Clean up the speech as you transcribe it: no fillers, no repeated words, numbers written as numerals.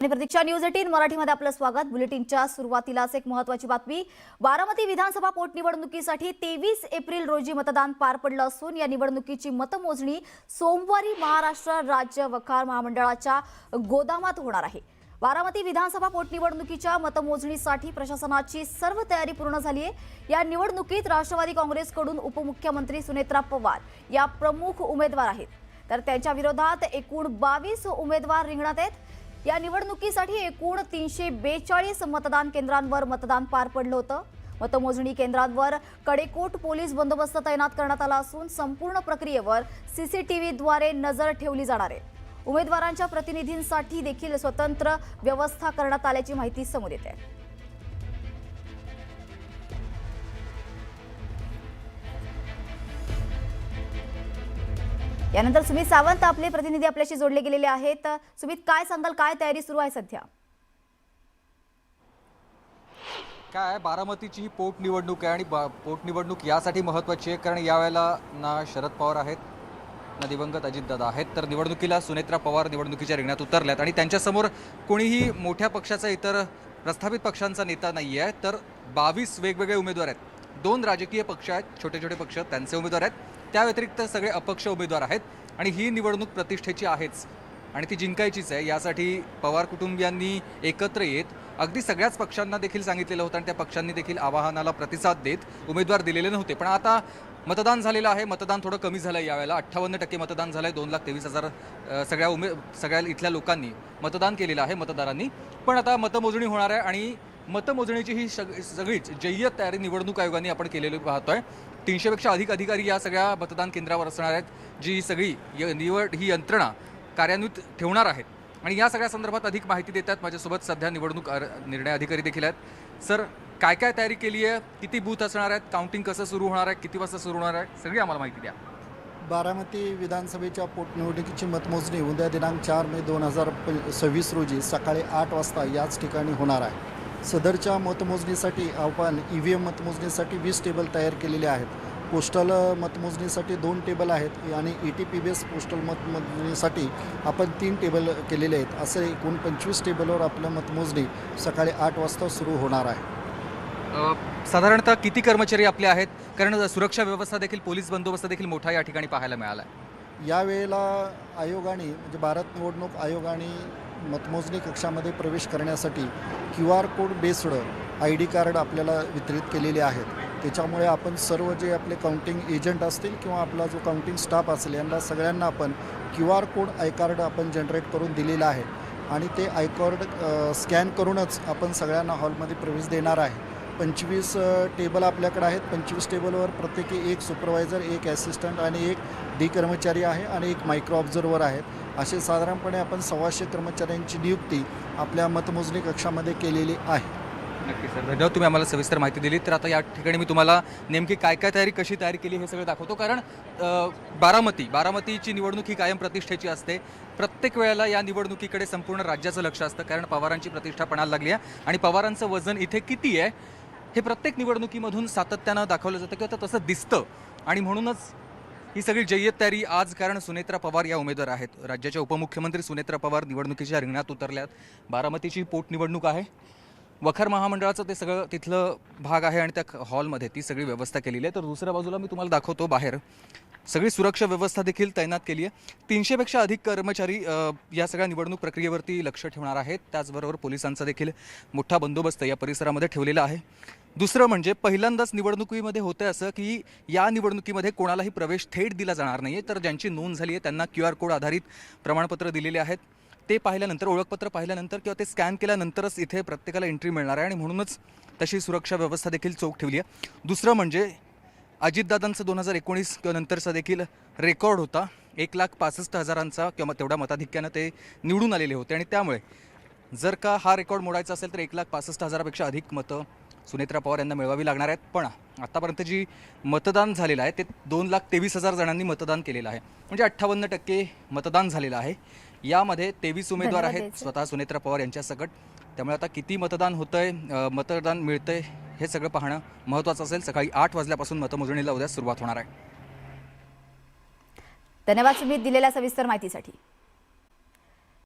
आणि प्रतीक्षा न्यूज 18 मराठीमध्ये आपलं स्वागत। बुलेटिनच्या सुरुवातीलाच एक महत्त्वाची बातमी। बारामती विधानसभा पोटनिवडणुकीसाठी 23 एप्रिल रोजी मतदान पार पडलं असून या निवडणुकीची मतमोजणी सोमवारी महाराष्ट्र राज्य वखार महामंडळाच्या गोदामात होणार आहे। बारामती विधानसभा पोटनिवडणुकीच्या मतमोजणीसाठी प्रशासनाची सर्व तयारी पूर्ण झाली आहे। या निवडणुकीत राष्ट्रवादी काँग्रेसकडून उपमुख्यमंत्री सुनेत्रा पवार या प्रमुख उमेदवार आहेत, तर त्यांच्या विरोधात एकूण 22 उमेदवार रिंगणात आहेत। या निवडणुकीसाठी एकूण 342 मतदान केंद्रांवर मतदान पार पडलं होतं। मतमोजणी केंद्रांवर कडेकोट पोलीस बंदोबस्त तैनात करण्यात आला असून संपूर्ण प्रक्रियेवर सीसीटीव्हीद्वारे नजर ठेवली जाणार आहे। उमेदवारांच्या प्रतिनिधींसाठी देखील स्वतंत्र व्यवस्था करण्यात आल्याची माहिती समोर येते। यानंतर सुमित सावंत आपले प्रतिनिधी आपल्याशी जोडले गेलेले आहेत। सुमित, काय सांगाल, काय तयारी सुरू आहे सध्या? काय बारामतीची ही पोटनिवडणूक आहे आणि पोटनिवडणूक यासाठी महत्त्वाची आहे कारण यावेळेला ना शरद पवार आहेत ना दिवंगत अजितदादा आहेत, तर निवडणुकीला सुनेत्रा पवार निवडणुकीच्या रिंगणात उतरल्यात आणि त्यांच्यासमोर कोणीही मोठ्या पक्षाचा इतर प्रस्थापित पक्षांचा नेता नाही आहे, तर 22 वेगवेगळे उमेदवार आहेत। 2 राजकीय पक्ष आहेत, छोटे छोटे पक्ष, त्यांचे उमेदवार आहेत। त्या व्यतिरिक्त सगळे अपक्ष उमेदवार आहेत आणि ही निवडणूक प्रतिष्ठेची आहेच आणि ती जिंकायचीच आहे। यासाठी पवार कुटुंबियांनी एकत्र येत अगदी सगळ्याच पक्षांना देखील सांगितलेलं होतं आणि त्या पक्षांनी देखील आवाहनाला प्रतिसाद देत उमेदवार दिलेले नव्हते। पण आता मतदान झालेलं आहे, मतदान थोडं कमी झालं आहे। यावेळेला 58% मतदान झालं आहे। 2,23,000 सगळ्या इथल्या लोकांनी मतदान केलेलं आहे, मतदारांनी। पण आता मतमोजणी होणार आहे आणि मतमोजणीची ही सगळीच जय्यत तयारी निवडणूक आयोगाने आपण केलेली पाहतोय। 300 पेक्षा अधिक अधिकारी या सगळ्या मतदान केंद्रावर असणार आहेत, जी सगळी निवड ही यंत्रणा कार्यान्वित ठेवणार आहेत आणि या सगळ्या संदर्भात अधिक माहिती देतात माझ्यासोबत सध्या निवडणूक निर्णय अधिकारी देखील आहेत। सर, काय काय तयारी केली आहे, किती बूथ असणार आहेत, काउंटिंग कसं सुरू होणार आहे, किती वाजता सुरू होणार आहे, सगळी आम्हाला माहिती द्या। बारामती विधानसभेच्या पोटनिवडणुकीची मतमोजणी उद्या दिनांक 4 मे 2026 रोजी सकाळी 8 वाजता याच ठिकाणी होणार आहे। सदरच्या मतमोजणीसाठी आपण EVM मतमोजणीसाठी 20 टेबल तयार केलेले आहेत। पोस्टल मतमोजणीसाठी 2 टेबल आहेत आणि ETP-बेस पोस्टल मतमोजणीसाठी आपण 3 टेबल केलेले आहेत। असे एकूण 25 टेबलवर आपल्या मतमोजणी सकाळी 8 वाजता सुरू होणार आहे। साधारणतः किती कर्मचारी आपले आहेत, कारण सुरक्षा व्यवस्था देखील, पोलीस बंदोबस्त देखील मोठा या ठिकाणी पाहायला मिळाला आहे। यावेळेला आयोगाने म्हणजे भारत निवडणूक आयोगाने मतमोजणी कक्षामध्ये प्रवेश करण्यासाठी QR code based ID card आपल्याला वितरित केलेले आहेत। त्याच्यामुळे आपण सर्व जे आपले काउंटिंग एजंट असतील किंवा आपला जो काउंटिंग स्टाफ असेल यांना सगळ्यांना आपण QR कोड आय कार्ड आपण जनरेट करून दिलेला आहे आणि ते आय कार्ड स्कॅन करूनच आपण सगळ्यांना हॉलमध्ये प्रवेश देणार आहे। 25 टेबल आपल्याकडे आहेत। 25 टेबलवर प्रत्येकी 1 सुपरवायझर, 1 ॲसिस्टंट आणि 1 D कर्मचारी आहे आणि 1 मायक्रो ऑब्झर्वर आहेत। असे साधारणपणे आपण 125 कर्मचाऱ्यांची नियुक्ती आपल्या मतमोजणी कक्षामध्ये केलेली आहे। नक्की सर, धन्यवाद, तुम्ही आम्हाला सविस्तर माहिती दिली। तर आता या ठिकाणी मी तुम्हाला नेमकी काय काय तयारी, कशी तयारी केली हे सगळं दाखवतो, कारण बारामतीची निवडणूक ही कायम प्रतिष्ठेची असते। प्रत्येक वेळेला या निवडणुकीकडे संपूर्ण राज्याचं लक्ष असतं, कारण पवारांची प्रतिष्ठा पणाला लागली आहे आणि पवारांचं वजन इथे किती आहे हे प्रत्येक निवडणुकीमधून सातत्यानं दाखवलं जातं किंवा तसं दिसतं आणि म्हणूनच ही सगळी जय्यत तयारी आज, कारण सुनेत्रा पवार या उमेदवार आहेत। राज्याच्या उपमुख्यमंत्री सुनेत्रा पवार निवडणुकीच्या रिंगणात उतरल्यात। बारामतीची पोटनिवडणूक आहे, वखार महामंडळाचं ते सगळं तिथलं भाग आहे आणि त्या हॉलमध्ये ती सगळी व्यवस्था केलेली आहे। तर दुसऱ्या बाजूला मी तुम्हाला दाखवतो, बाहेर सगळी सुरक्षा व्यवस्था देखील तैनात केली आहे। 300 पेक्षा अधिक कर्मचारी या सगळ्या निवडणूक प्रक्रियेवरती लक्ष ठेवणार आहेत। त्याचबरोबर पोलिसांचा देखील मोठा बंदोबस्त या परिसरामध्ये ठेवलेला आहे। दुसरं म्हणजे पहिल्यांदाच निवडणुकीमध्ये होतं असं की या निवडणुकीमध्ये कोणालाही प्रवेश थेट दिला जाणार नाही आहे, तर ज्यांची नोंद झाली आहे त्यांना QR कोड आधारित प्रमाणपत्र दिलेले आहेत। ते पाहिल्यानंतर, ओळखपत्र पाहिल्यानंतर किंवा ते स्कॅन केल्यानंतरच इथे प्रत्येकाला एंट्री मिळणार आहे आणि म्हणूनच तशी सुरक्षा व्यवस्था देखील चोख ठेवली आहे। दुसरं म्हणजे अजितदादांचं 2019 किंवा नंतरचा देखील रेकॉर्ड होता, 1,65,000 किंवा तेवढ्या मताधिक्यानं ते निवडून आलेले होते आणि त्यामुळे जर का हा रेकॉर्ड मोडायचा असेल तर 1,65,000 अधिक मतं सुनेत्रा पवार यांना मिळवावी लागणार आहेत। पण आतापर्यंत जी मतदान झालेलं आहे ते 2,23,000 जणांनी मतदान केलेलं आहे, म्हणजे 58% मतदान झालेलं आहे। यामध्ये 23 उमेदवार आहेत स्वतः सुनेत्रा पवार यांच्यासकट। त्यामुळे आता किती मतदान होतंय, मतदान मिळतंय हे सगळं पाहणं महत्त्वाचं असेल। सकाळी 8 वाजल्यापासून मतमोजणीला उद्या सुरुवात होणार आहे। धन्यवाद सुमित दिलेल्या सविस्तर माहितीसाठी।